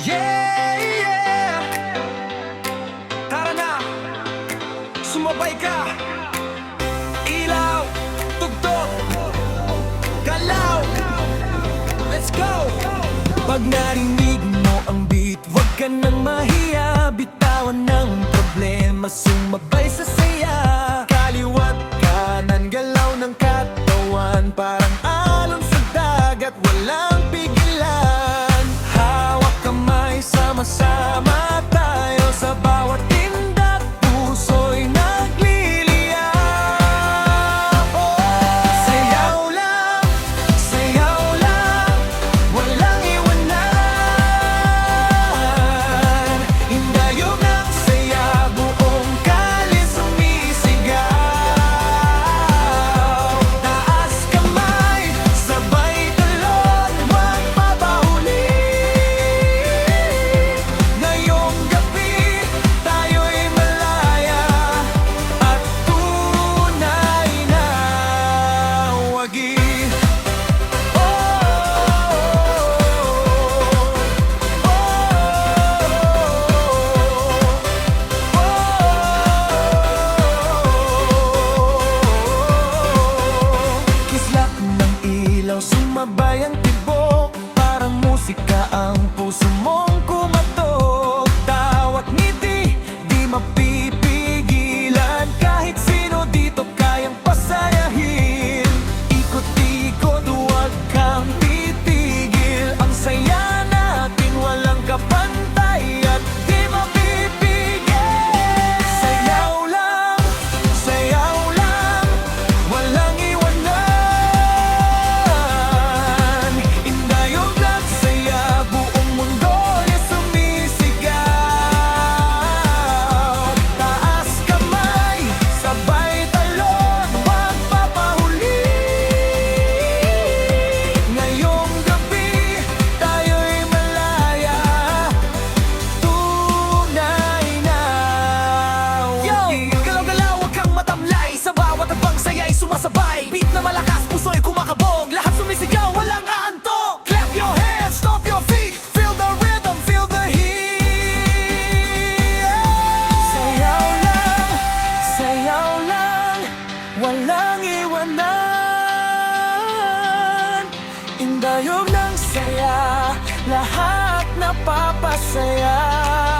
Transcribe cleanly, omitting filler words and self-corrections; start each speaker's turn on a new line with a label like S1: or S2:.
S1: Yeah, yeah. Tara na, sumabay ka. Ilaw, tugtog, galaw. Let's go! Pag narinig mo ang beat, wag ka nang mahiya. Bitawan ng problema, sumabay sa saya. Kaliwat kanan, galaw ng katawan, parang alon sa dagat, walang pigilan. Hawak kamay, sama-sama tayo sa bawat tinda't puso'y nagliliyab. Sayaw lang, walang iwanan. Hindayog ng saya, buong kalye sumisigaw. Taas kamay, sabay talon, huwag mapahuli. Ngayong gabi, tayo'y malaya at tunay na wagi. Kislap ng ilaw, sumabay ang tibok, parang musika ang puso mong kumatok. Tawat ngiti, di mapipigilan, kahit sino dito kayang pasayahin. Ikot-ikot, huwag kang titigil, ang saya natin walang kapantay at di mapipigil. Sayaw lang, walang iwanan. Indayog ng saya, buong mundo'y sumisigaw. Taas kamay, sabay talon, huwag papahuli. Ngayong gabi, tayo'y malaya, tunay na wagi. Galaw-galaw, huwag kang matamlay, sa bawat abang saya'y sumasabay. Beat na malakas, puso'y kumakabog, lahat sumisigaw, walang aantok. Clap your hands, stomp your feet, feel the rhythm, feel the heat. Sayaw lang, walang iwanan. Indayog ng saya, lahat napapasaya.